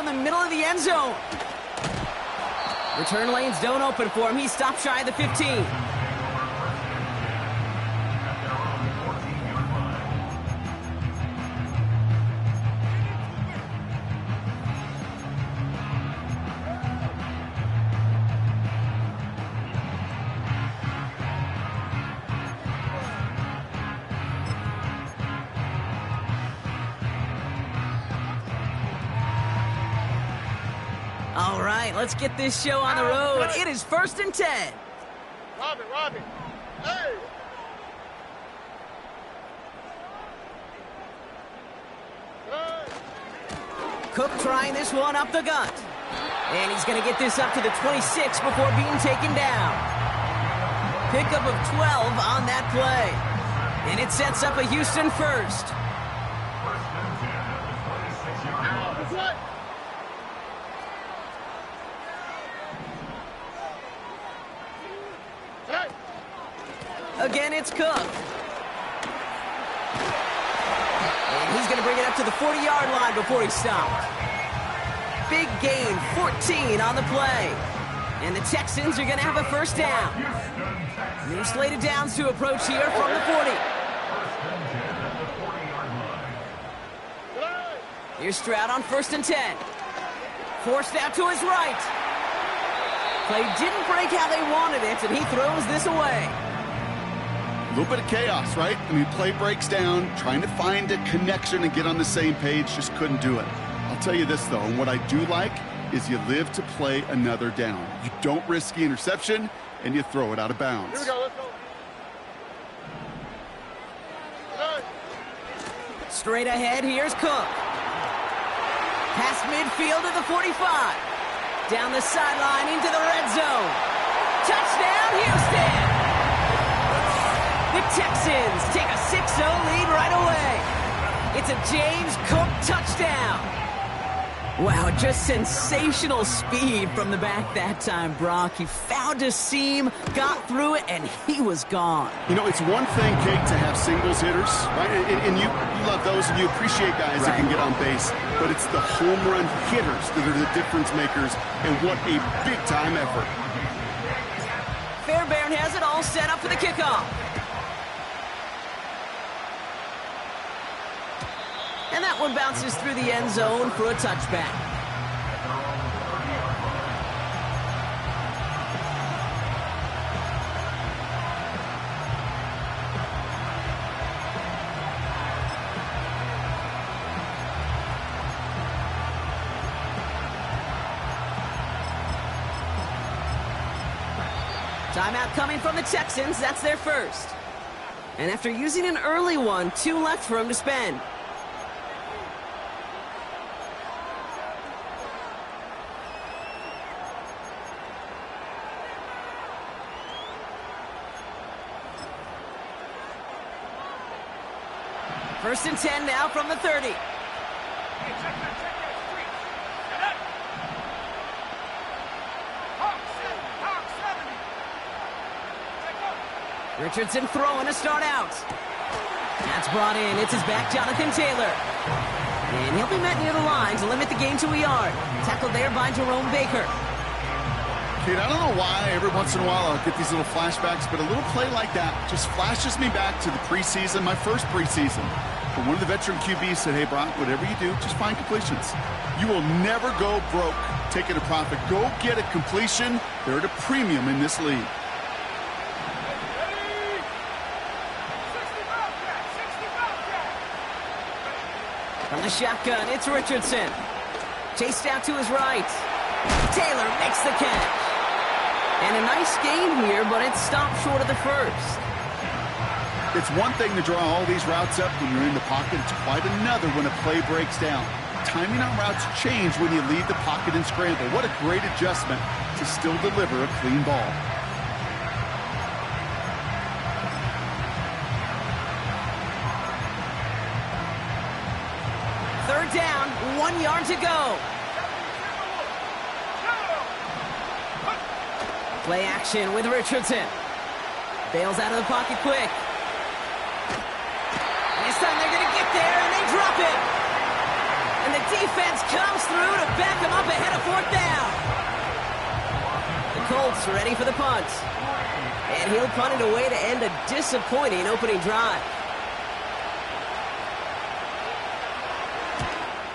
from the middle of the end zone. Return lanes don't open for him. He stopped shy of the 15. All right, let's get this show on the road. It is 1st and 10. Robbie. Hey! Cook trying this one up the gut. And he's going to get this up to the 26 before being taken down. Pickup of 12 on that play. And it sets up a Houston first. Again, it's Cook. And he's going to bring it up to the 40-yard line before he stopped. Big gain, 14 on the play. And the Texans are going to have a first down. New slated downs to approach here from the 40. Here's Stroud on 1st and 10. Forced out to his right. Play didn't break how they wanted it, and he throws this away. A little bit of chaos, right? I mean, play breaks down, trying to find a connection and get on the same page, just couldn't do it. I'll tell you this, though, and what I do like is you live to play another down. You don't risk the interception, and you throw it out of bounds. Here we go, let's go. Straight ahead, here's Cook. Past midfield to the 45. Down the sideline into the red zone. Touchdown, Houston! The Texans take a 6-0 lead right away. It's a James Cook touchdown. Wow, just sensational speed from the back that time, Brock. He found a seam, got through it, and he was gone. You know, it's one thing, Kate, to have singles hitters, right? And you love those, and you appreciate guys that can get on base. But it's the home run hitters that are the difference makers, and what a big-time effort. Fairbairn has it all set up for the kickoff. And that one bounces through the end zone for a touchback. Timeout coming from the Texans. That's their first. And after using an early one, 2 left for him to spend. First and 10 now from the 30. Richardson throwing to start out. That's brought in. It's his back, Jonathan Taylor. And he'll be met near the line to limit the gain to a yard. Tackled there by Jerome Baker. Kate, I don't know why every once in a while I'll get these little flashbacks, but a little play like that just flashes me back to the preseason, my first preseason. But one of the veteran QBs said, hey, Brock, whatever you do, just find completions. You will never go broke taking a profit. Go get a completion. They're at a premium in this league. From the shotgun, it's Richardson. Chased out to his right. Taylor makes the catch. And a nice gain here, but it stopped short of the first. It's one thing to draw all these routes up when you're in the pocket. It's quite another when a play breaks down. Timing on routes change when you leave the pocket and scramble. What a great adjustment to still deliver a clean ball. Third down, 1 yard to go. Play action with Richardson. Bails out of the pocket quick. This time they're going to get there, and they drop it. And the defense comes through to back Colts ready for the punt. And he'll punt it away to end a disappointing opening drive.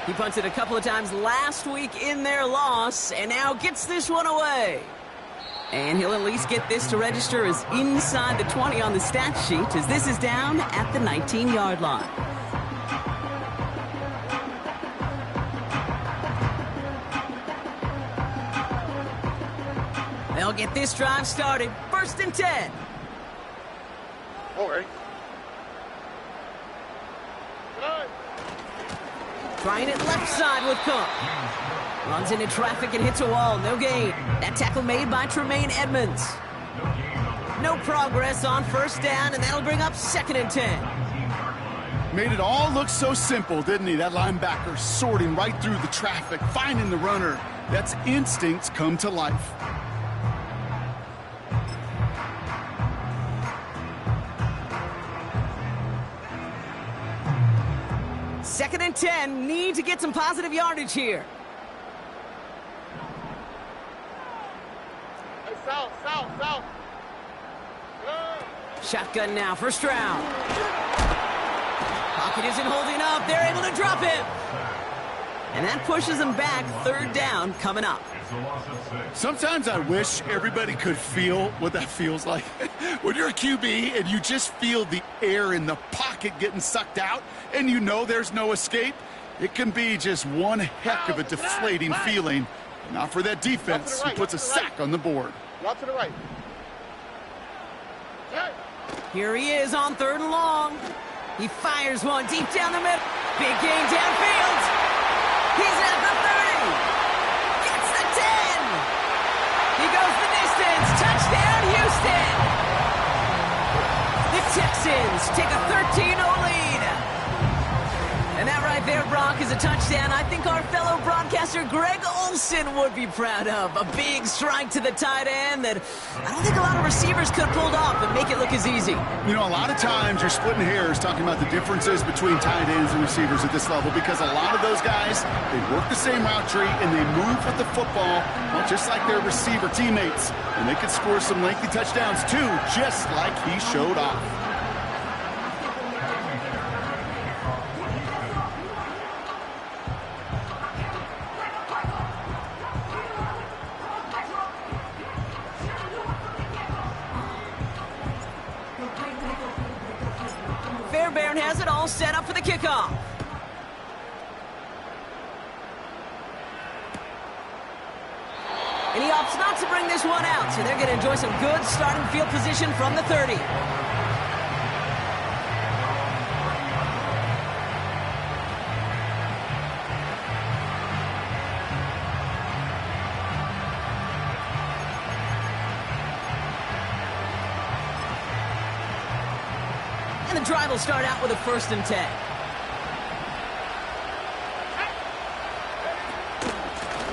He punted a couple of times last week in their loss, and now gets this one away. And he'll at least get this to register as inside the 20 on the stat sheet, as this is down at the 19-yard line. They'll get this drive started. 1st and 10. All right. Trying it left side with Cook. Runs into traffic and hits a wall. No gain. That tackle made by Tremaine Edmonds. No progress on 1st down, and that'll bring up 2nd and 10. Made it all look so simple, didn't he? That linebacker sorting right through the traffic, finding the runner. That's instincts come to life. Second and 10, need to get some positive yardage here. Hey, south. Shotgun now for Stroud. Pocket isn't holding up. They're able to drop him. And that pushes them back. 3rd down coming up. Sometimes I wish everybody could feel what that feels like. When you're a QB and you just feel the air in the pocket getting sucked out and you know there's no escape, it can be just one heck of a deflating feeling. Not for that defense who puts a sack on the board. Out to the right. Here he is on 3rd and long. He fires one deep down the middle. Big gain downfield. He's at the 30. Gets the 10. He goes the distance. Touchdown, Houston. The Texans take a 13-0 lead. And that right there, Brock, is a touchdown I think our fellow broadcaster Greg Olsen would be proud of. A big strike to the tight end that I don't think a lot of receivers could have pulled off and make it look as easy. You know, a lot of times you're splitting hairs talking about the differences between tight ends and receivers at this level, because a lot of those guys, they work the same route tree and they move with the football, well, just like their receiver teammates. And they could score some lengthy touchdowns too, just like he showed off. Fairbairn has it all set up for the kickoff. And he opts not to bring this one out, so they're going to enjoy some good starting field position from the 30. And the drive will start out with a 1st and 10.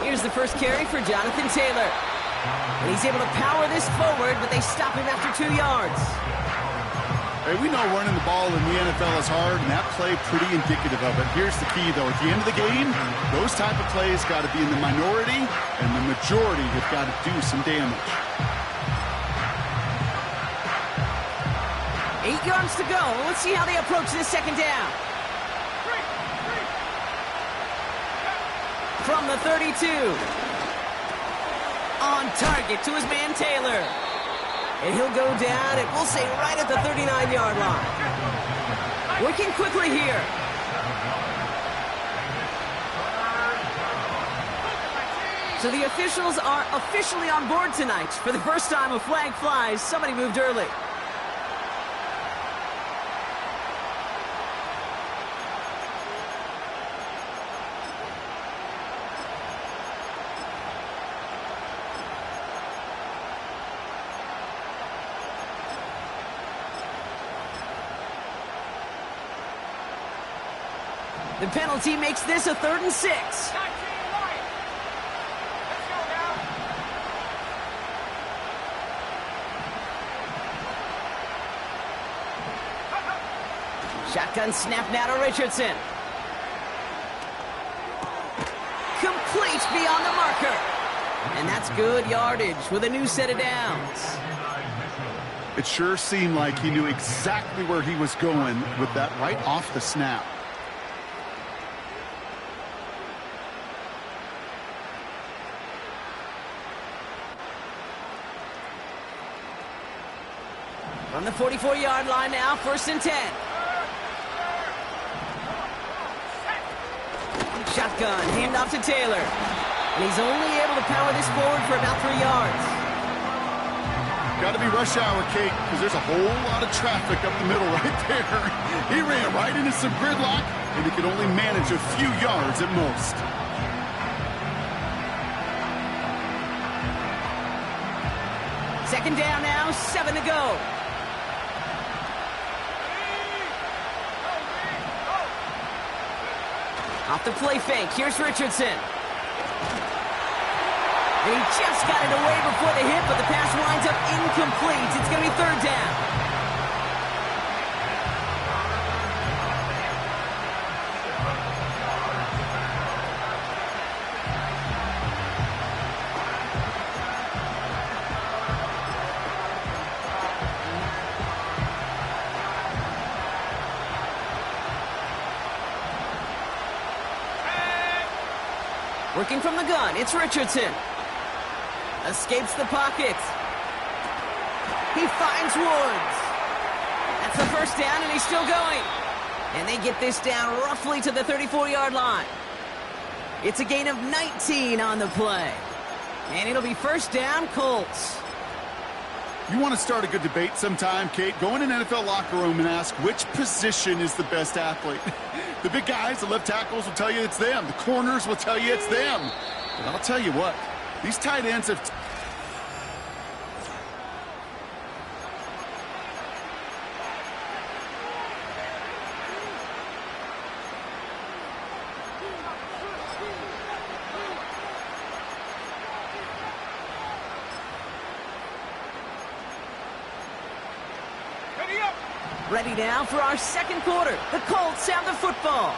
Here's the first carry for Jonathan Taylor. And he's able to power this forward, but they stop him after 2 yards. Hey, we know running the ball in the NFL is hard, and that play pretty indicative of it. Here's the key, though. At the end of the game, those type of plays got to be in the minority, and the majority have got to do some damage. 8 yards to go. Let's see how they approach this 2nd down. From the 32. On target to his man Taylor. And he'll go down, and we'll say right at the 39-yard line. Working quickly here. So the officials are officially on board tonight. For the first time a flag flies, somebody moved early. The penalty makes this a 3rd and 6. Shotgun snap now to Richardson. Complete beyond the marker. And that's good yardage with a new set of downs. It sure seemed like he knew exactly where he was going with that right off the snap. From the 44-yard line now, 1st and 10. Shotgun, handoff to Taylor. And he's only able to power this forward for about 3 yards. Got to be rush hour, Kate, because there's a whole lot of traffic up the middle right there. He ran right into some gridlock, and he could only manage a few yards at most. Second down now, 7 to go. Off the play fake, here's Richardson. And he just got it away before the hit, but the pass winds up incomplete. It's going to be 3rd down. Working from the gun, it's Richardson. Escapes the pocket. He finds Woods. That's the 1st down, and he's still going. And they get this down roughly to the 34-yard line. It's a gain of 19 on the play. And it'll be 1st down, Colts. You want to start a good debate sometime, Kate? Go in an NFL locker room and ask which position is the best athlete. The big guys, the left tackles will tell you it's them. The corners will tell you it's them. But I'll tell you what, these tight ends have... Ready now for our 2nd quarter. The Colts have the football.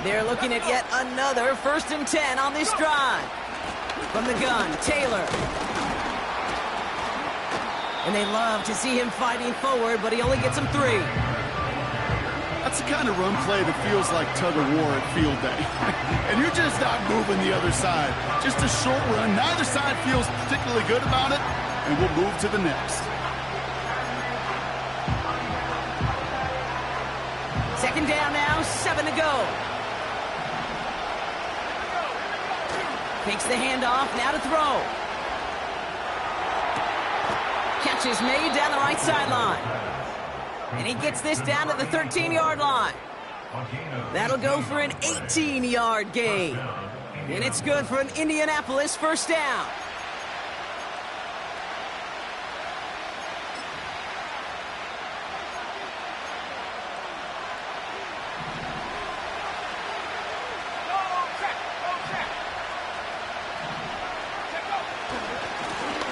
They're looking at yet another 1st and 10 on this drive. From the gun, Taylor. And they love to see him fighting forward, but he only gets them 3. That's the kind of run play that feels like tug-of-war at field day. And you're just not moving the other side. Just a short run. Neither side feels particularly good about it, and we'll move to the next. 2nd down now, 7 to go. Takes the handoff, now to throw. Catch is made down the right sideline. And he gets this down to the 13-yard line. That'll go for an 18-yard gain. And it's good for an Indianapolis 1st down.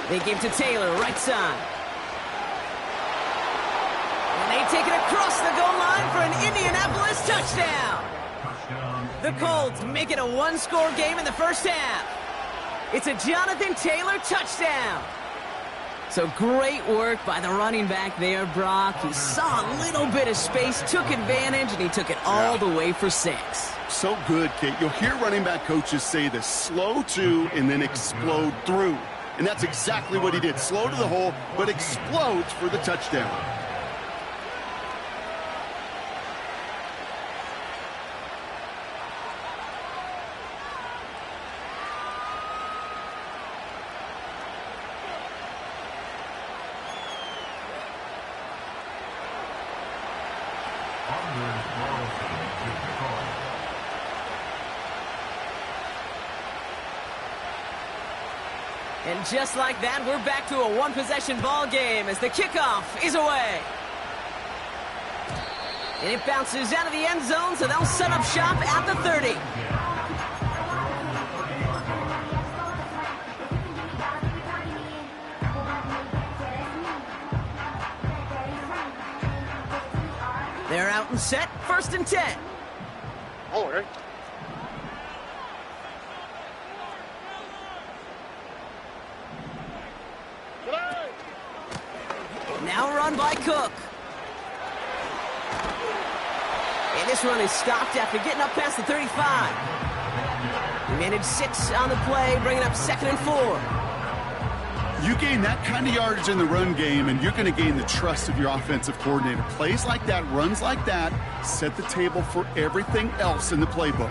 They give to Taylor, right side. And they take it across the goal line for an Indianapolis touchdown. The Colts make it a 1-score game in the 1st half. It's a Jonathan Taylor touchdown. So great work by the running back there, Brock. He saw a little bit of space, took advantage, and he took it all the way for 6. So good, Kate. You'll hear running back coaches say this: slow to and then explode through. And that's exactly what he did. Slow to the hole, but explodes for the touchdown. And just like that, we're back to a one-possession ball game as the kickoff is away. And it bounces out of the end zone, so they'll set up shop at the 30. They're out and set, 1st and 10. All right. Now run by Cook. And this run is stopped after getting up past the 35. He managed 6 on the play, bringing up 2nd and 4. You gain that kind of yardage in the run game, and you're going to gain the trust of your offensive coordinator. Plays like that, runs like that, set the table for everything else in the playbook.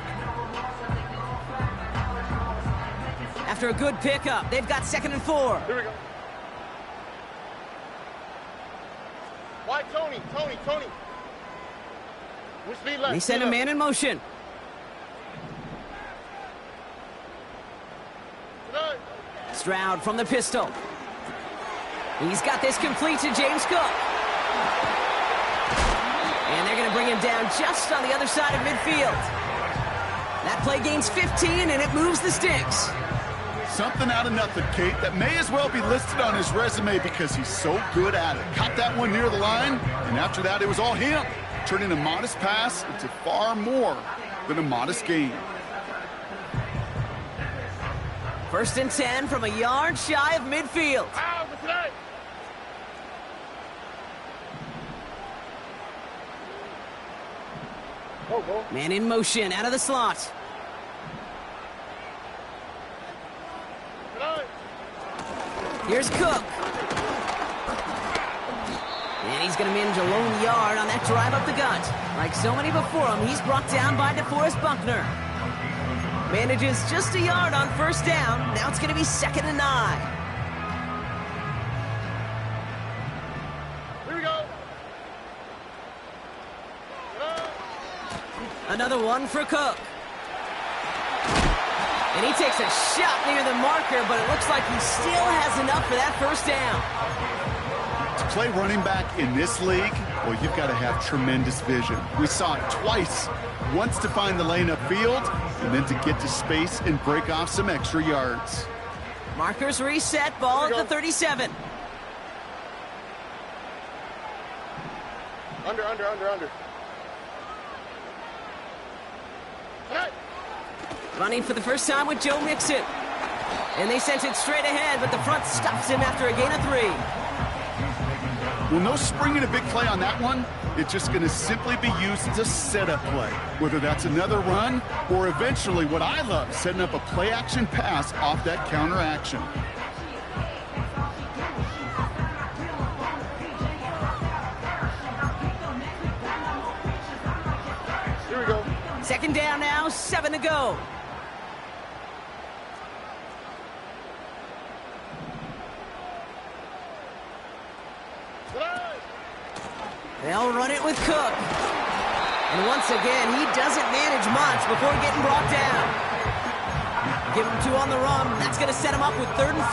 After a good pickup, they've got 2nd and 4. Here we go. Why, Tony? With speed left. They send a man in motion. Stroud from the pistol. He's got this complete to James Cook. And they're going to bring him down just on the other side of midfield. That play gains 15, and it moves the sticks. Something out of nothing, Kate, that may as well be listed on his resume because he's so good at it. Caught that one near the line, and after that, it was all him. Turning a modest pass into far more than a modest gain. 1st and 10 from a yard shy of midfield. Man in motion, out of the slot. Here's Cook. And he's going to manage a lone yard on that drive up the gut. Like so many before him, he's brought down by DeForest Buckner. Manages just a yard on 1st down. Now it's going to be 2nd and 9. Here we go. Another one for Cook. And he takes a shot near the marker, but it looks like he still has enough for that 1st down. To play running back in this league, well, you've got to have tremendous vision. We saw it twice. Once to find the lane upfield, and then to get to space and break off some extra yards. Markers reset, ball at the 37. Under. Running for the first time with Joe Mixon. And they sent it straight ahead, but the front stops him after a gain of 3. Well, no springing a big play on that one. It's just going to simply be used as a setup play, whether that's another run or eventually what I love, setting up a play-action pass off that counter action. Here we go. 2nd down now, 7 to go. They'll run it with Cook. And once again, he doesn't manage much before getting brought down. Give him 2 on the run. That's going to set him up with 3rd and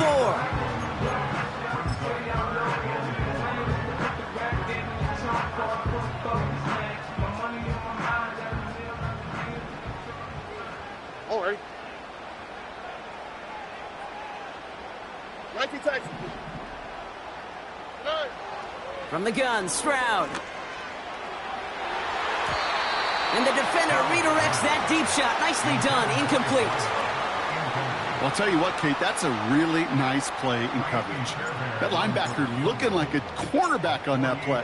4. All right. Nike Texans. From the gun, Stroud. And the defender redirects that deep shot. Nicely done, incomplete. Well, I'll tell you what, Kate, that's a really nice play in coverage. That linebacker looking like a cornerback on that play.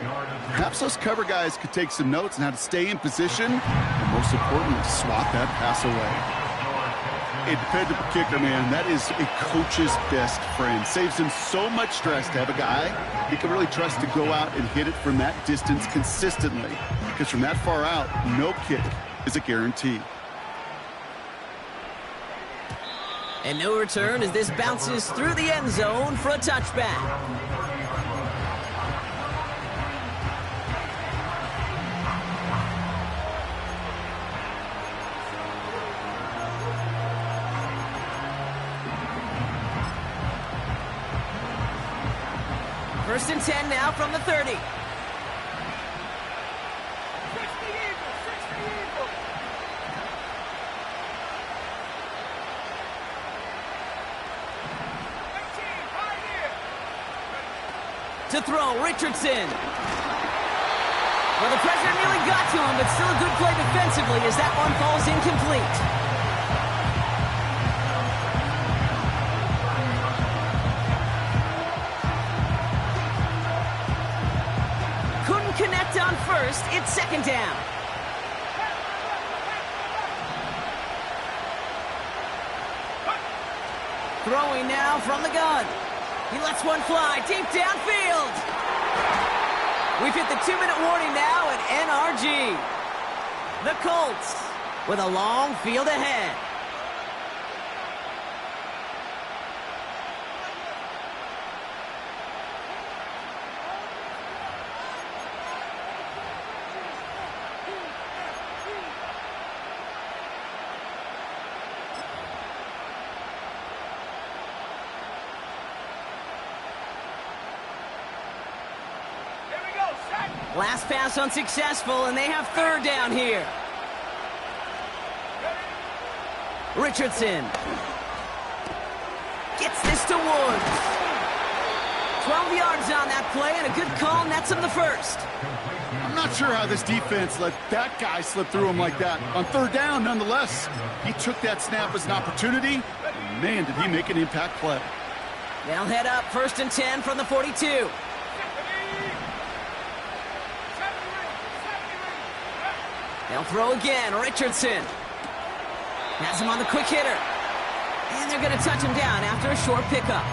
Perhaps those cover guys could take some notes on how to stay in position, and most importantly, swat that pass away. A dependable kicker, man, that is a coach's best friend. Saves him so much stress to have a guy he can really trust to go out and hit it from that distance consistently. Because from that far out, no kick is a guarantee. And no return as this bounces through the end zone for a touchback. First and 10 now from the 30. To throw, Richardson. Well, the pressure nearly got to him, but still a good play defensively as that one falls incomplete. first, it's second down. Throwing now from the gun. He lets one fly deep downfield. We've hit the 2-minute warning now at NRG. The Colts with a long field ahead. Last pass unsuccessful, and they have third down here. Richardson gets this to Woods. 12 yards on that play, and a good call nets him the first. I'm not sure how this defense let that guy slip through him like that. On third down, nonetheless, he took that snap as an opportunity. Man, did he make an impact play. They'll head up 1st and 10 from the 42. They'll throw again. Richardson has him on the quick hitter. And they're going to touch him down after a short pickup.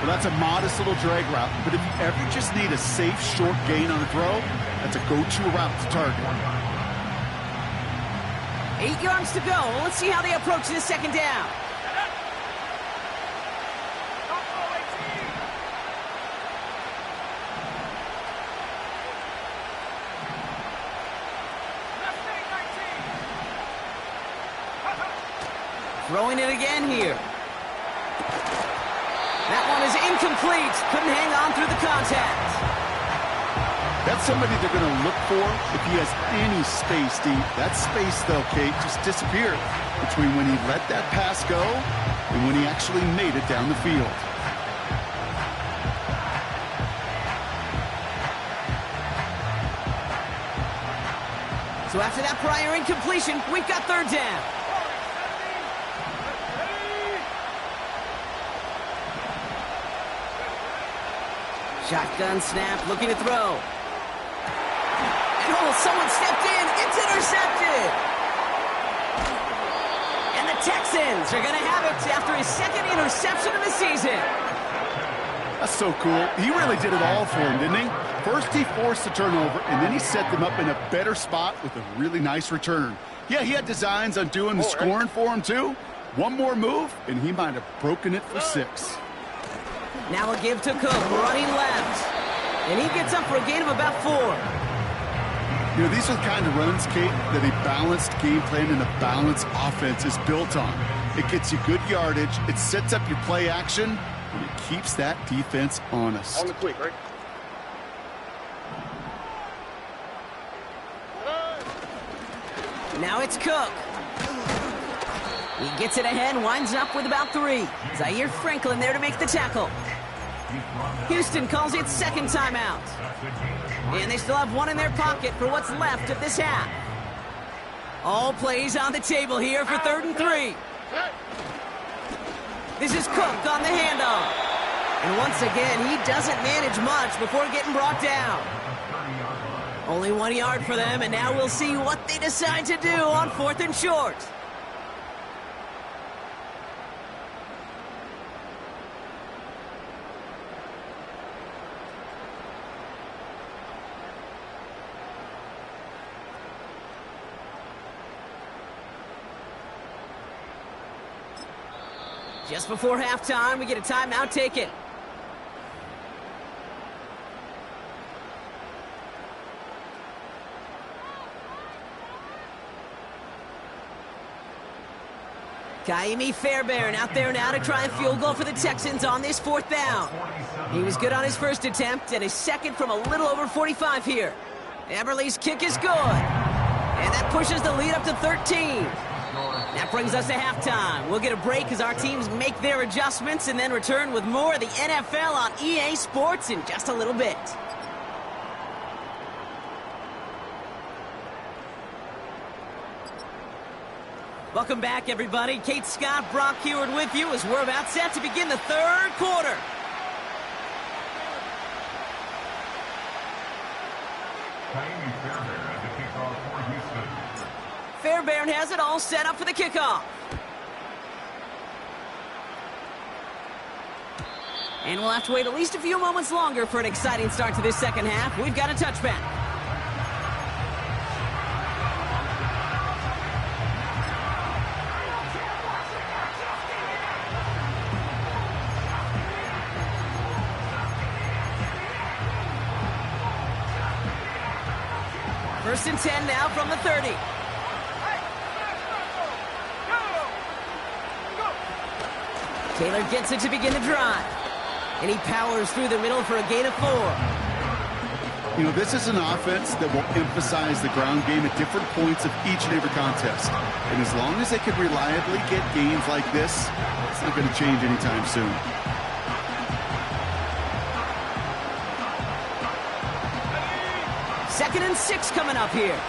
Well, that's a modest little drag route. But if you ever just need a safe, short gain on a throw, that's a go-to route to target. 8 yards to go. Let's see how they approach this second down. Throwing it again here. That one is incomplete. Couldn't hang on through the contact. That's somebody they're going to look for if he has any space deep. That space, though, Kate, just disappeared between when he let that pass go and when he actually made it down the field. So after that prior incompletion, we've got third down. Shotgun snap, looking to throw. Oh, someone stepped in. It's intercepted. And the Texans are going to have it after his second interception of the season. That's so cool. He really did it all for him, didn't he? First, he forced the turnover, and then he set them up in a better spot with a really nice return. Yeah, he had designs on doing the scoring for him, too. One more move, and he might have broken it for 6. Now a give to Cook, running left. And he gets up for a gain of about 4. You know, these are the kind of runs, Kate, that a balanced game plan and a balanced offense is built on. It gets you good yardage, it sets up your play action, and it keeps that defense honest. On the quick, right? Now it's Cook. He gets it ahead, winds up with about 3. Zaire Franklin there to make the tackle. Houston calls it second timeout. And they still have one in their pocket for what's left of this half. All plays on the table here for 3rd and 3. This is Cook on the handoff. And once again, he doesn't manage much before getting brought down. Only 1 yard for them, and now we'll see what they decide to do on 4th and short. Just before halftime, we get a timeout taken. Kaimi Fairbairn out there now to try a field goal for the Texans on this 4th down. He was good on his first attempt, and his second from a little over 45 here. Eberle's kick is good. And that pushes the lead up to 13. That brings us to halftime. We'll get a break as our teams make their adjustments and then return with more of the NFL on EA Sports in just a little bit. Welcome back, everybody. Kate Scott, Brock Heward with you as we're about set to begin the 3rd quarter. Fairbairn has it all set up for the kickoff. And we'll have to wait at least a few moments longer for an exciting start to this second half. We've got a touchback. First and 10 now from the 30. Taylor gets it to begin the drive. And he powers through the middle for a gain of 4. You know, this is an offense that will emphasize the ground game at different points of each and every contest. And as long as they can reliably get gains like this, it's not going to change anytime soon. Second and 6 coming up here.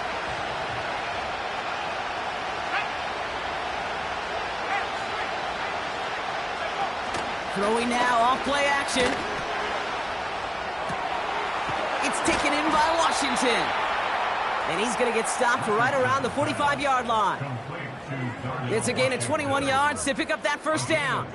Throwing now, off play action. It's taken in by Washington. And he's going to get stopped right around the 45-yard line. It's a gain of 21 yards to pick up that first down.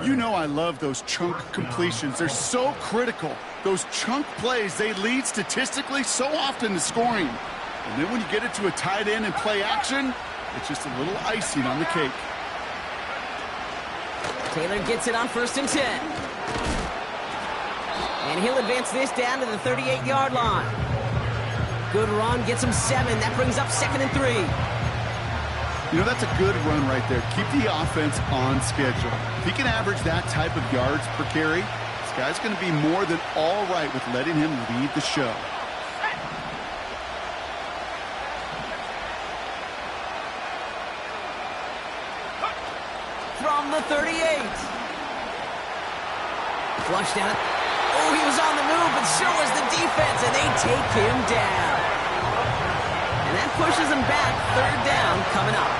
You know I love those chunk completions. They're so critical. Those chunk plays, they lead statistically so often to scoring. And then when you get it to a tight end and play action, it's just a little icing on the cake. Taylor gets it on first and 10. And he'll advance this down to the 38-yard line. Good run, gets him 7. That brings up second and 3. You know, that's a good run right there. Keep the offense on schedule. If he can average that type of yards per carry, this guy's going to be more than all right with letting him lead the show. From the 38. Flushed out. Oh, he was on the move, but so was the defense, and they take him down. And that pushes him back. Third down coming up.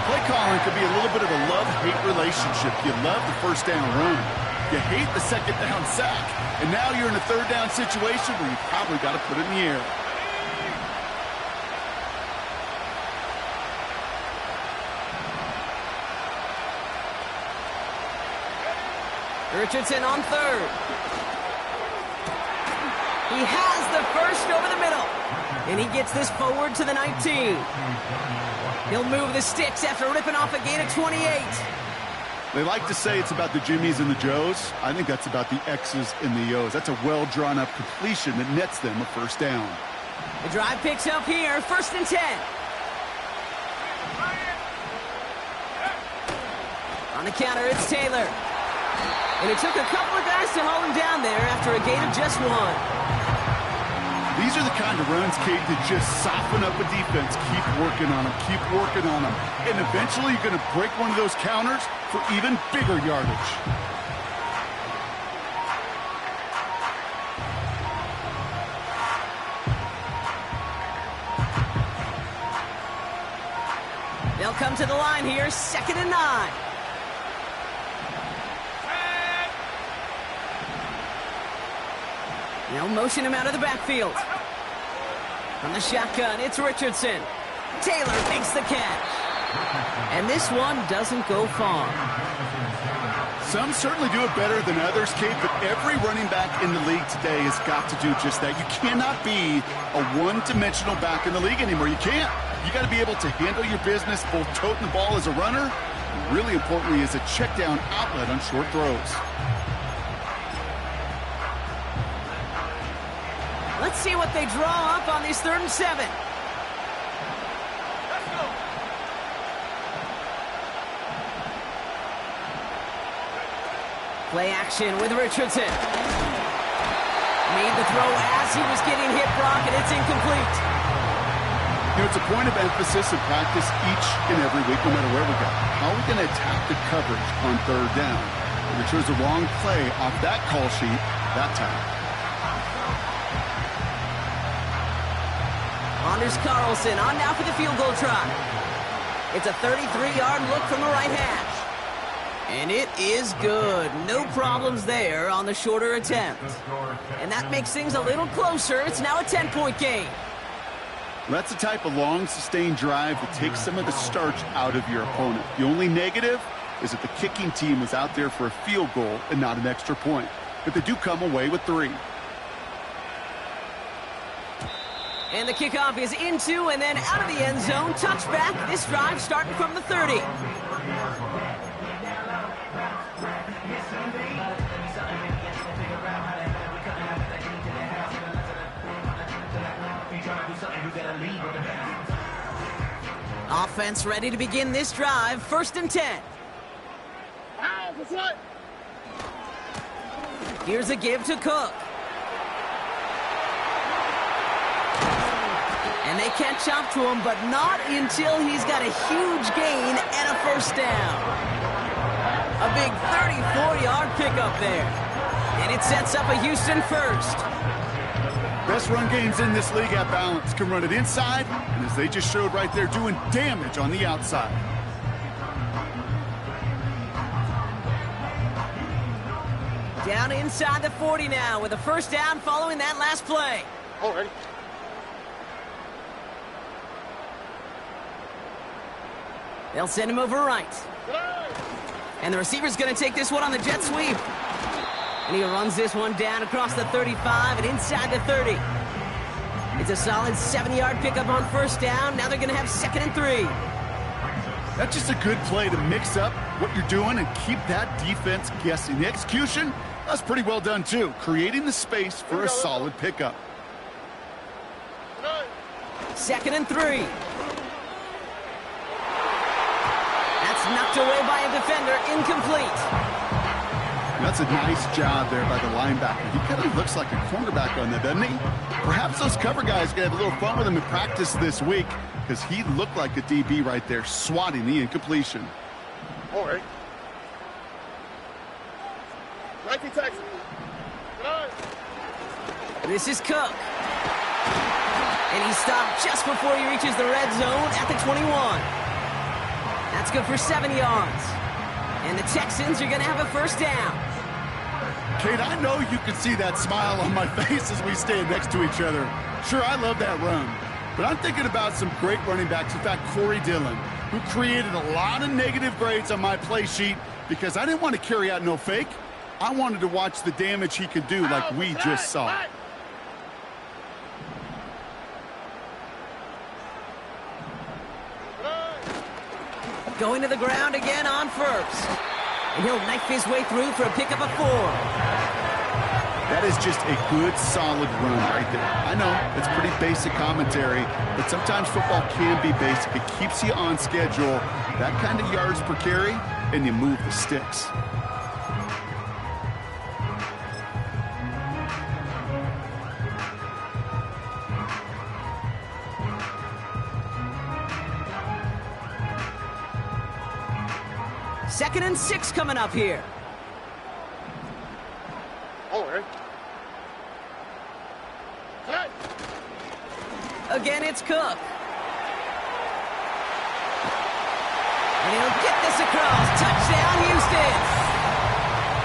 Play calling could be a little bit of a love-hate relationship. You love the first down run. You hate the second down sack. And now you're in a third down situation where you probably got to put it in the air. Richardson on third. He has the first over the middle. And he gets this forward to the 19. He'll move the sticks after ripping off a gain of 28. They like to say it's about the Jimmies and the Joes. I think that's about the X's and the O's. That's a well-drawn-up completion that nets them a first down. The drive picks up here, first and 10. On the counter, it's Taylor. And it took a couple of guys to hold him down there after a gain of just 1. These are the kind of runs, Kate, that just soften up a defense. Keep working on them, keep working on them. And eventually you're going to break one of those counters for even bigger yardage. They'll come to the line here, second and 9. They'll motion him out of the backfield. From the shotgun, it's Richardson. Taylor makes the catch. And this one doesn't go far. Some certainly do it better than others, Kate, but every running back in the league today has got to do just that. You cannot be a one-dimensional back in the league anymore. You can't. You got to be able to handle your business, both toting the ball as a runner, and really importantly as a check-down outlet on short throws. Let's see what they draw up on this third and 7. Let's go. Play action with Richardson. Made the throw as he was getting hit, Brock, and it's incomplete. You know, it's a point of emphasis in practice each and every week, no matter where we go. How are we going to attack the coverage on third down? We chose the wrong play off that call sheet that time. Anders Carlson on now for the field goal try. It's a 33-yard look from the right hash. And it is good. No problems there on the shorter attempt. And that makes things a little closer. It's now a 10-point game. That's the type of long, sustained drive that takes some of the starch out of your opponent. The only negative is that the kicking team was out there for a field goal and not an extra point. But they do come away with 3. And the kickoff is into and then out of the end zone. Touchback. This drive starting from the 30. Offense ready to begin this drive. 1st and 10. Here's a give to Cook. And they catch up to him, but not until he's got a huge gain and a 1st down. A big 34-yard pickup there. And it sets up a Houston 1st. Best run games in this league at balance. Can run it inside, and as they just showed right there, doing damage on the outside. Down inside the 40 now with a 1st down following that last play. Already. They'll send him over right. And the receiver's going to take this one on the jet sweep. And he runs this one down across the 35 and inside the 30. It's a solid 70-yard pickup on 1st down. Now they're going to have 2nd and 3. That's just a good play to mix up what you're doing and keep that defense guessing. The execution, that's pretty well done too. Creating the space for a solid pickup. 2nd and 3. That's knocked away by a defender. Incomplete. That's a nice job there by the linebacker. He kind of looks like a cornerback on that, doesn't he? Perhaps those cover guys are going to have a little fun with him in practice this week because he looked like a DB right there, swatting the incompletion. All right. 19 Texans. This is Cook. And he stopped just before he reaches the red zone at the 21. That's good for 7 yards. And the Texans are going to have a 1st down. Kate, I know you can see that smile on my face as we stand next to each other. Sure, I love that run. But I'm thinking about some great running backs. In fact, Corey Dillon, who created a lot of negative grades on my play sheet because I didn't want to carry out no fake. I wanted to watch the damage he could do like we just saw. Going to the ground again on 1st. And he'll knife his way through for a pickup of 4. That is just a good, solid run right there. I know, it's pretty basic commentary, but sometimes football can be basic. It keeps you on schedule, that kind of yards per carry, and you move the sticks. Second and 6 coming up here. All right. Again, it's Cook. And he'll get this across. Touchdown, Houston.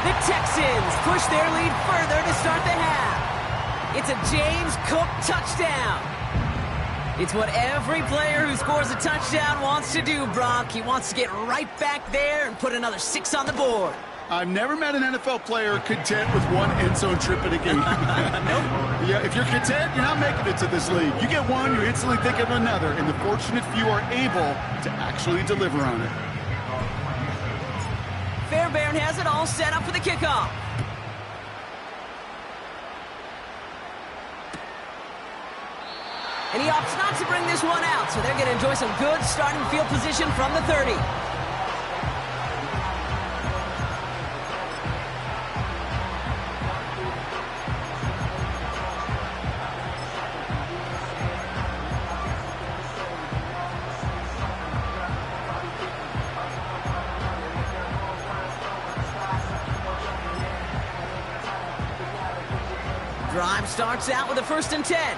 The Texans push their lead further to start the half. It's a James Cook touchdown. It's what every player who scores a touchdown wants to do, Brock. He wants to get right back there and put another 6 on the board. I've never met an NFL player content with one end zone trip in a game. Nope. Yeah, if you're content, you're not making it to this league. You get one, you're instantly thinking of another, and the fortunate few are able to actually deliver on it. Fairbairn has it all set up for the kickoff. And he opts not to bring this one out, so they're going to enjoy some good starting field position from the 30. Drive starts out with a 1st and 10.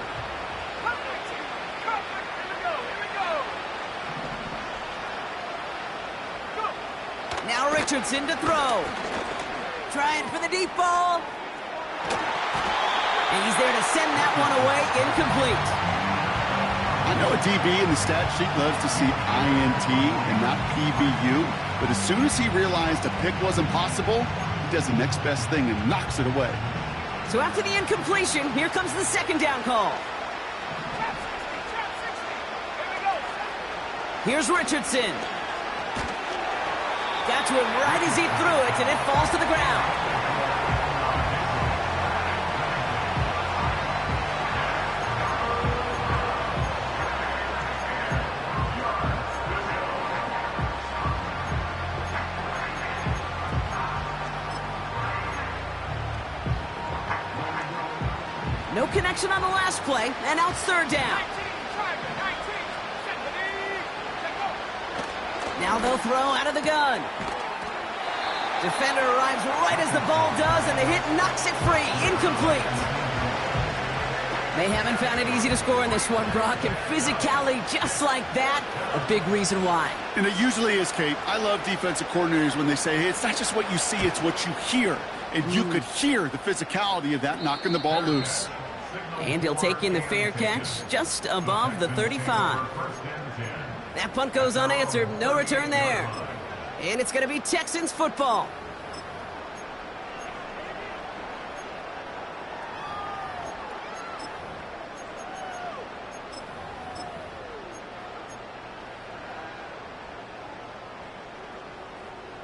Now Richardson to throw. Trying for the deep ball. And he's there to send that one away, incomplete. I know a DB in the stat sheet loves to see INT and not PBU, but as soon as he realized a pick wasn't possible, he does the next best thing and knocks it away. So after the incompletion, here comes the second down call. Here's Richardson. Got to him right as he threw it, and it falls to the ground. No connection on the last play, and now it's third down. Now they'll throw out of the gun. Defender arrives right as the ball does, and the hit knocks it free. Incomplete. They haven't found it easy to score in this one, Brock, and physicality just like that, a big reason why. And it usually is, Kate. I love defensive coordinators when they say, hey, it's not just what you see, it's what you hear. And you could hear the physicality of that knocking the ball loose. And he'll take in the fair catch just above the 35. That punt goes unanswered. No return there. And it's going to be Texans football.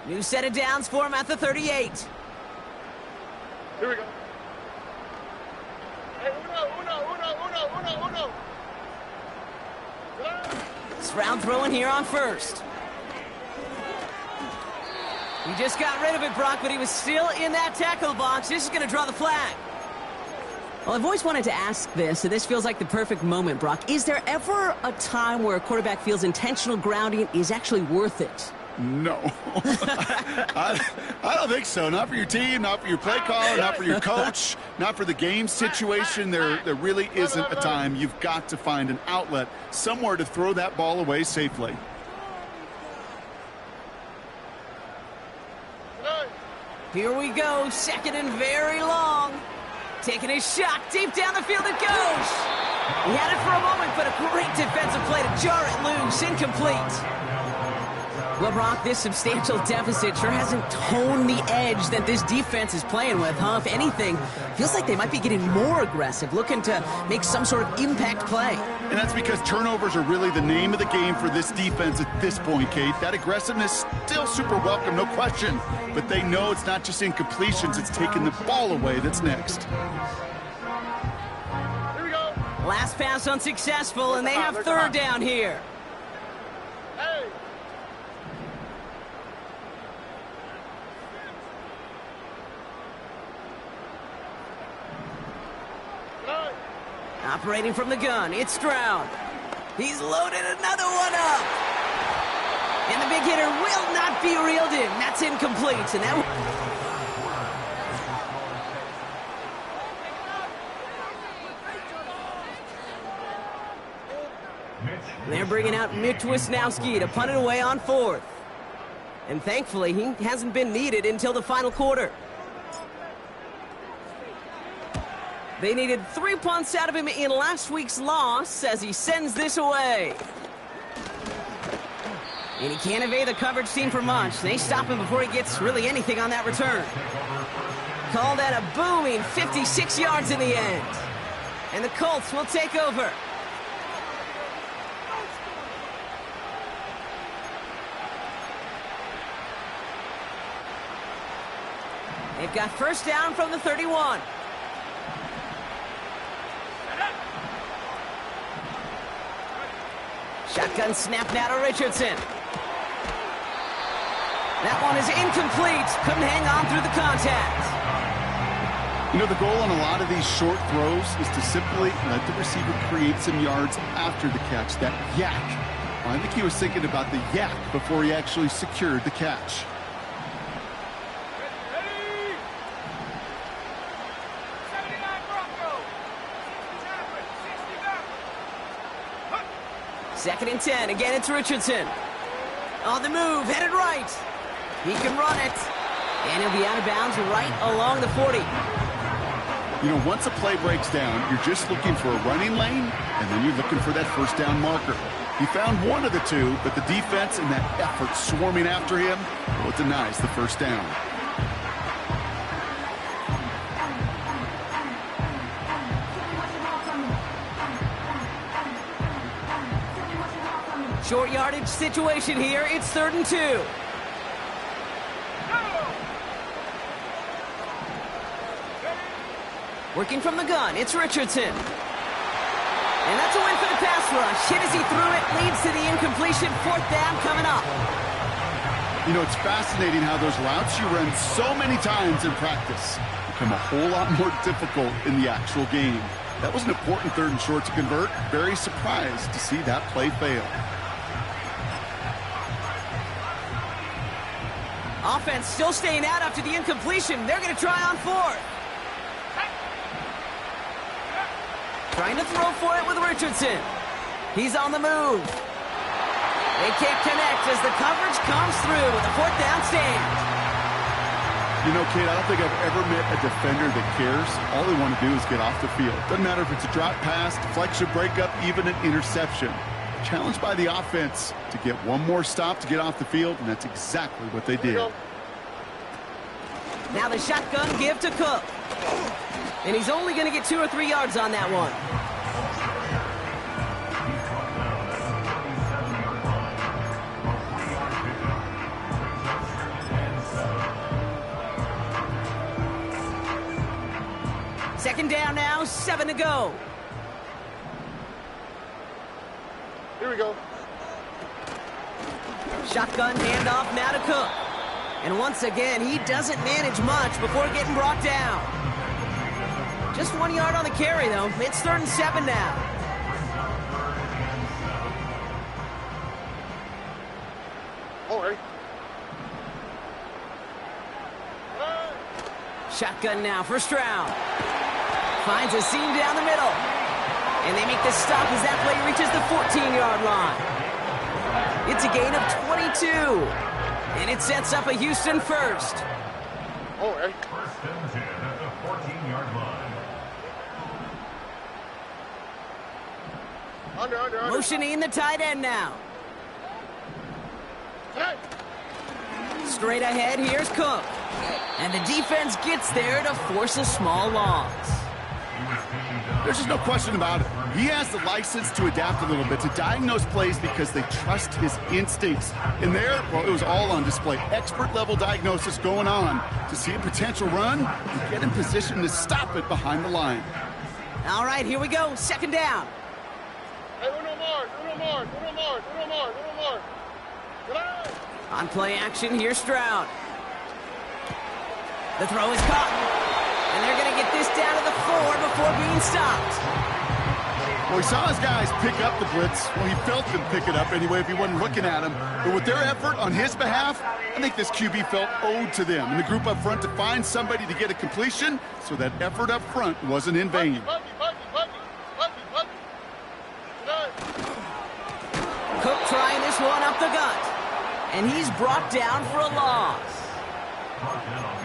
New set of downs for him at the 38. Here we go. Hey, uno. Round throwing here on first. He just got rid of it, Brock, but he was still in that tackle box. This is going to draw the flag. Well, I've always wanted to ask this, and this feels like the perfect moment, Brock. Is there ever a time where a quarterback feels intentional grounding is actually worth it? No. I don't think so. Not for your team, not for your play caller, not for your coach, not for the game situation. There really isn't a time. You've got to find an outlet, somewhere to throw that ball away safely. Here we go, second and very long. Taking a shot, deep down the field it goes. He had it for a moment, but a great defensive play to jar it loose, incomplete. Well, Brock, this substantial deficit sure hasn't toned the edge that this defense is playing with, huh? If anything, feels like they might be getting more aggressive, looking to make some sort of impact play. And that's because turnovers are really the name of the game for this defense at this point, Kate. That aggressiveness still super welcome, no question. But they know it's not just incompletions, it's taking the ball away that's next. Here we go. Last pass unsuccessful, and they have third down here. Hey. Operating from the gun, it's Stroud. He's loaded another one up. And the big hitter will not be reeled in. That's incomplete. And that. They're bringing out Mitch Wisnowski to punt it away on fourth. And thankfully, he hasn't been needed until the final quarter. They needed 3 punts out of him in last week's loss as he sends this away. And he can't evade the coverage team for much. They stop him before he gets really anything on that return. Called that a booming 56 yards in the end. And the Colts will take over. They've got first down from the 31. Shotgun snap now to Richardson. That one is incomplete. Couldn't hang on through the contact. You know, the goal on a lot of these short throws is to simply let the receiver create some yards after the catch, that yak. Well, I think he was thinking about the yak before he actually secured the catch. Second and 10. Again, it's Richardson. On the move, headed right. He can run it. And he'll be out of bounds right along the 40. You know, once a play breaks down, you're just looking for a running lane, and then you're looking for that first down marker. He found one of the two, but the defense and that effort swarming after him, well, it denies the first down. Short yardage situation here. It's 3rd and 2. Working from the gun, it's Richardson. And that's a win for the pass rush. Hit as he threw it, leads to the incompletion. 4th down coming up. You know, it's fascinating how those routes you run so many times in practice become a whole lot more difficult in the actual game. That was an important 3rd and short to convert. Very surprised to see that play fail. Offense still staying out after the incompletion. They're going to try on 4th. Trying to throw for it with Richardson. He's on the move. They can't connect as the coverage comes through with a 4th down stand. You know, Kate, I don't think I've ever met a defender that cares. All they want to do is get off the field. Doesn't matter if it's a drop pass, deflection, breakup, even an interception. Challenged by the offense to get one more stop to get off the field, and that's exactly what they did. Now the shotgun give to Cook. And he's only going to get 2 or 3 yards on that one. Second down now, 7 to go. Here we go. Shotgun handoff now to Cook. And once again, he doesn't manage much before getting brought down. Just 1 yard on the carry, though. It's 3rd and 7 now. All right. Shotgun now for Stroud. Finds a seam down the middle. And they make the stop as that play reaches the 14-yard line. It's a gain of 22. And it sets up a Houston first. All right. 1st and 10 at the 14-yard line. Under. Motioning the tight end now. Hey. Straight ahead, here's Cook. And the defense gets there to force a small loss. There's just no question about it. He has the license to adapt a little bit, to diagnose plays because they trust his instincts. And there, well, it was all on display. Expert-level diagnosis going on to see a potential run and get in position to stop it behind the line. All right, here we go. 2nd down. Hey, uno more. Get out. On play action, here's Stroud. The throw is caught. And they're going to get this down to the 4 before being stopped. Well, he saw his guys pick up the blitz. Well, he felt them pick it up anyway if he wasn't looking at him. But with their effort on his behalf, I think this QB felt owed to them. And the group up front to find somebody to get a completion, so that effort up front wasn't in vain. Cook trying this one up the gut. And he's brought down for a loss.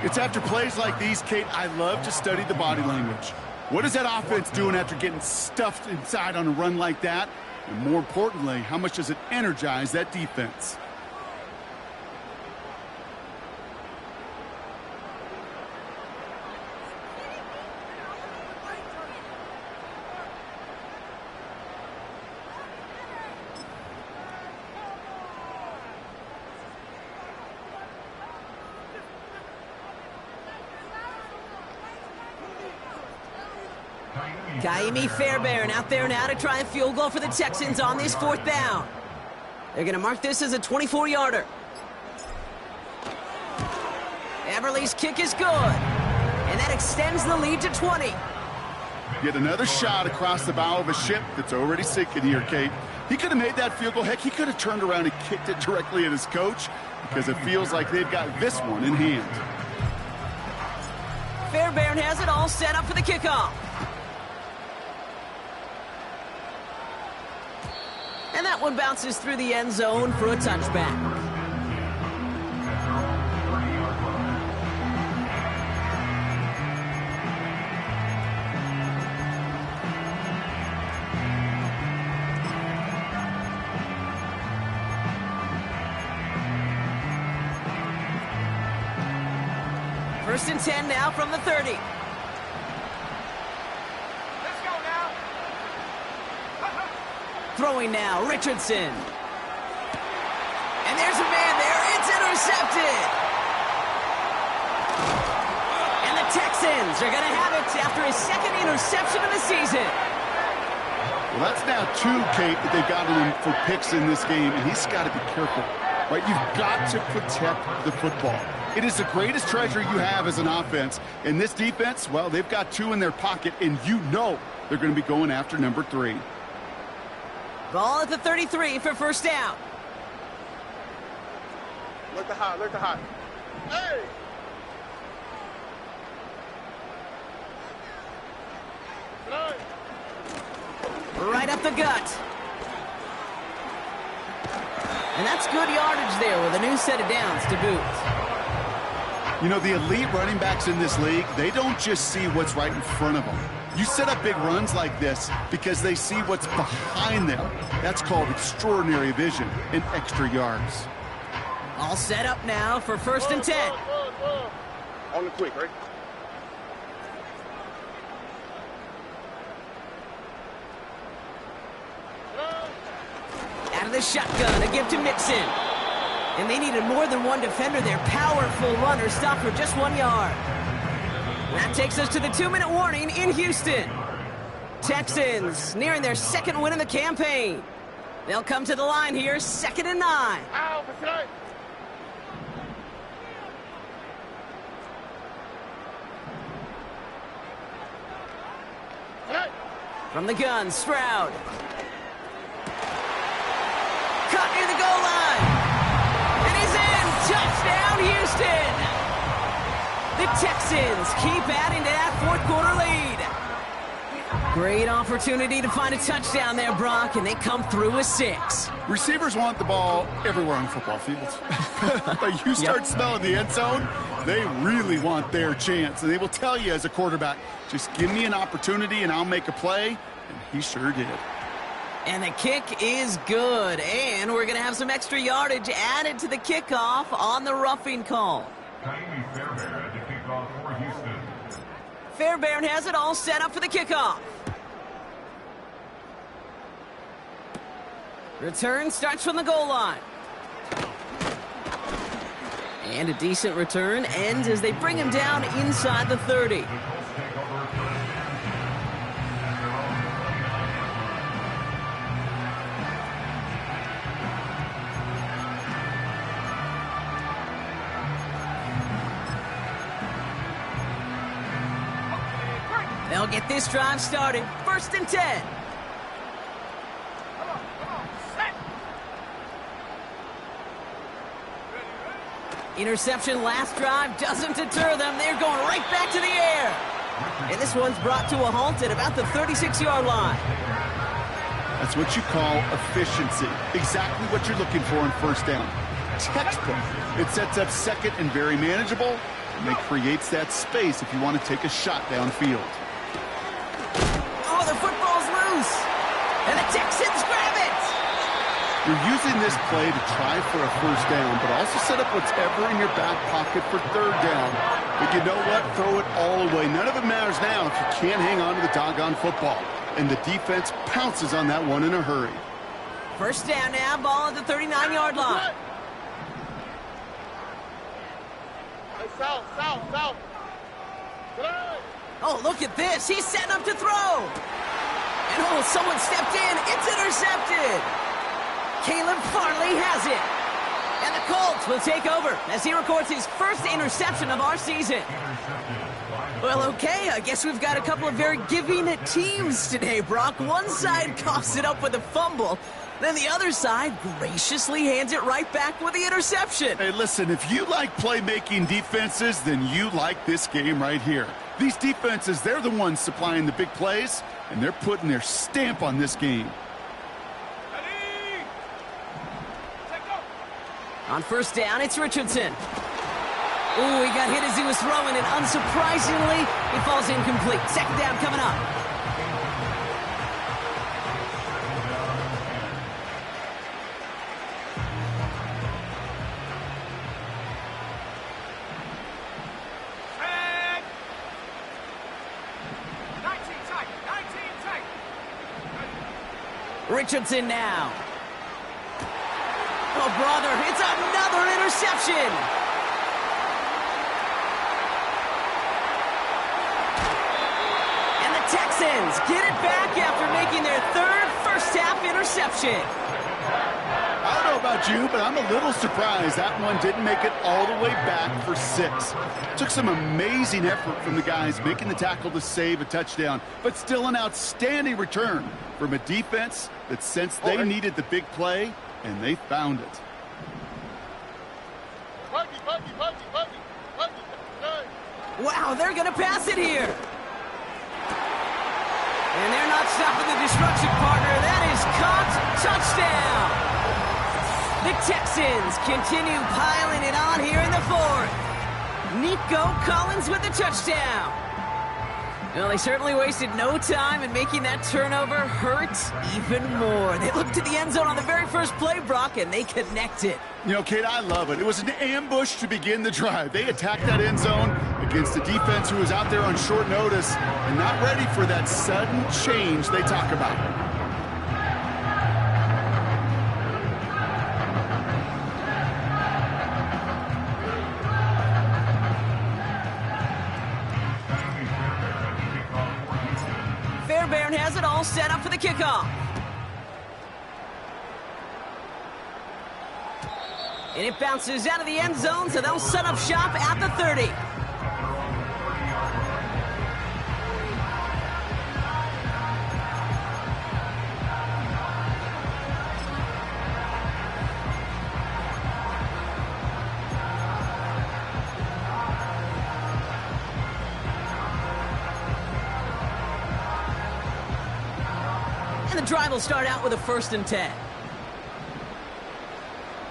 It's after plays like these, Kate, I love to study the body language. What is that offense doing after getting stuffed inside on a run like that? And more importantly, how much does it energize that defense? Kaimi Fairbairn out there now to try a field goal for the Texans on this 4th down. They're going to mark this as a 24-yarder. Everly's kick is good. And that extends the lead to 20. Yet another shot across the bow of a ship that's already sinking here, Kate. He could have made that field goal. Heck, he could have turned around and kicked it directly at his coach because it feels like they've got this one in hand. Fairbairn has it all set up for the kickoff. And that one bounces through the end zone for a touchback. First and 10 now from the 30. Let's go now. Throwing now, Richardson. And there's a man there. It's intercepted. And the Texans are going to have it after his second interception of the season. Well, that's now 2, Kate, that they've got him for picks in this game, and he's got to be careful. Right? You've got to protect the football. It is the greatest treasure you have as an offense. And this defense, well, they've got 2 in their pocket, and you know they're going to be going after number 3. Ball at the 33 for first down. Look the hot, look the hot. Hey! Run! Right up the gut. And that's good yardage there with a new set of downs to boot. You know, the elite running backs in this league, they don't just see what's right in front of them. You set up big runs like this because they see what's behind them. That's called extraordinary vision and extra yards. All set up now for first and 10. On the quick, right? Out of the shotgun, a give to Mixon. And they needed more than one defender. Their powerful runner stopped for just 1 yard. That takes us to the 2-minute warning in Houston. Texans nearing their second win of the campaign. They'll come to the line here, 2nd and 9. Ow, that's right. From the gun, Stroud. Cut near the goal line. And he's in. Touchdown, Houston. The Texans keep adding to that fourth quarter lead. Great opportunity to find a touchdown there, Brock, and they come through with 6. Receivers want the ball everywhere on football fields. But you start smelling the end zone, they really want their chance. And they will tell you as a quarterback, just give me an opportunity and I'll make a play. And he sure did. And the kick is good. And we're going to have some extra yardage added to the kickoff on the roughing call. Tiny Fairbairn at the kickoff for Houston. Fairbairn has it all set up for the kickoff. Return starts from the goal line. And a decent return ends as they bring him down inside the 30. They'll get this drive started. 1st and 10. Interception last drive doesn't deter them. They're going right back to the air. And this one's brought to a halt at about the 36-yard line. That's what you call efficiency. Exactly what you're looking for in first down. Textbook. It sets up second and very manageable, and it creates that space if you want to take a shot downfield. Oh, the football's loose. And the Texans grab it. You're using this play to try for a first down, but also set up whatever in your back pocket for 3rd down. But you know what? Throw it all away. None of it matters now if you can't hang on to the doggone football. And the defense pounces on that one in a hurry. First down now, ball at the 39-yard line. Hey, south. Oh, look at this. He's setting up to throw. And oh, someone stepped in. It's intercepted. Caleb Farley has it. And the Colts will take over as he records his first interception of our season. Well, okay, I guess we've got a couple of very giving teams today, Brock. One side coughs it up with a fumble. Then the other side graciously hands it right back with the interception. Hey, listen, if you like playmaking defenses, then you like this game right here. These defenses, they're the ones supplying the big plays, and they're putting their stamp on this game. On first down, it's Richardson. Ooh, he got hit as he was throwing, and unsurprisingly, he falls incomplete. 2nd down coming up. Richardson now. Oh, brother, it's another interception. And the Texans get it back after making their third first-half interception. I don't know about you, but I'm a little surprised that one didn't make it all the way back for 6. Took some amazing effort from the guys making the tackle to save a touchdown, but still an outstanding return from a defense that sensed they needed the big play, and they found it. Wow, they're going to pass it here. And they're not stopping the destruction, partner. That is caught. Touchdown. The Texans continue piling it on here in the 4th. Nico Collins with the touchdown. Well, they certainly wasted no time in making that turnover hurt even more. They looked to the end zone on the very first play, Brock, and they connected. You know, Kate, I love it. It was an ambush to begin the drive. They attacked that end zone against a defense who was out there on short notice and not ready for that sudden change they talk about. Fairbairn has it all set up for the kickoff. And it bounces out of the end zone, so they'll set up shop at the 30. And the drive will start out with a 1st and 10.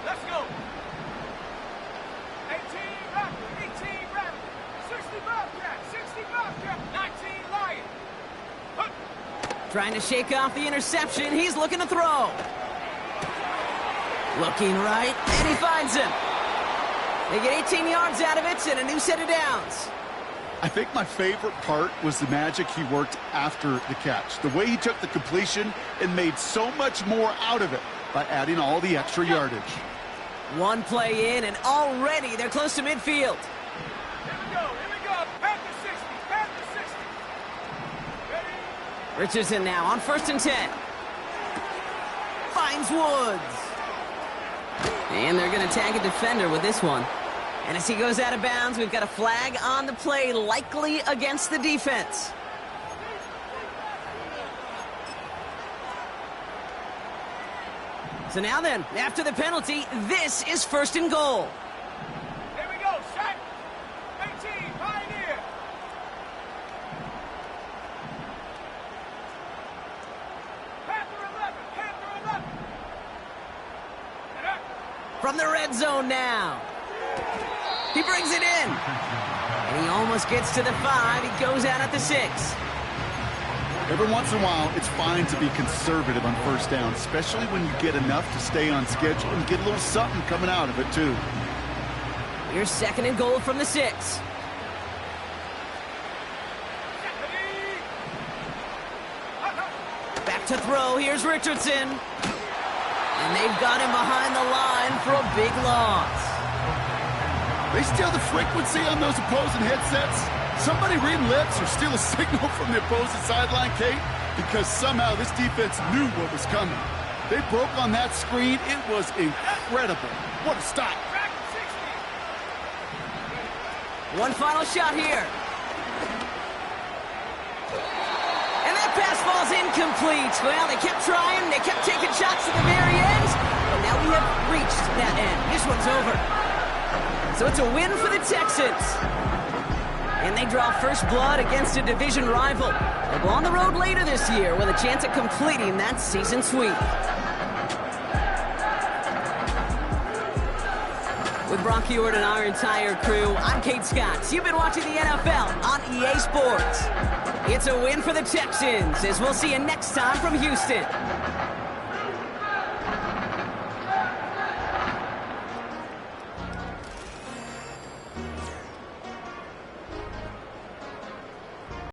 Let's go. 18 Raptor, 18 Raptor, 60 Bobcat, 60 Bobcat, 19 Lion. Trying to shake off the interception. He's looking to throw. Looking right, and he finds him. They get 18 yards out of it and a new set of downs. I think my favorite part was the magic he worked after the catch. The way he took the completion and made so much more out of it by adding all the extra yardage. One play in, and already they're close to midfield. Here we go, Panther 60, Panther 60. Ready? Richardson now on 1st and 10. Finds Woods. And they're going to tag a defender with this one. And as he goes out of bounds, we've got a flag on the play, likely against the defense. So now then, after the penalty, this is 1st and goal. Here we go, shot. 18, Pioneer. Panther 11, Panther 11. And up. From the red zone now. He brings it in. And he almost gets to the 5. He goes out at the 6. Every once in a while, it's fine to be conservative on 1st down, especially when you get enough to stay on schedule and get a little something coming out of it, too. Here's 2nd and goal from the 6. Back to throw. Here's Richardson. And they've got him behind the line for a big loss. They steal the frequency on those opposing headsets. Somebody read lips or steal a signal from the opposing sideline, Kate, because somehow this defense knew what was coming. They broke on that screen. It was incredible. What a stop. One final shot here. And that pass falls incomplete. Well, they kept trying. They kept taking shots to the very end. But now we have reached that end. This one's over. So it's a win for the Texans. And they draw first blood against a division rival. They'll go on the road later this year with a chance at completing that season sweep. With Brock Heward and our entire crew, I'm Kate Scott. You've been watching the NFL on EA Sports. It's a win for the Texans, as we'll see you next time from Houston.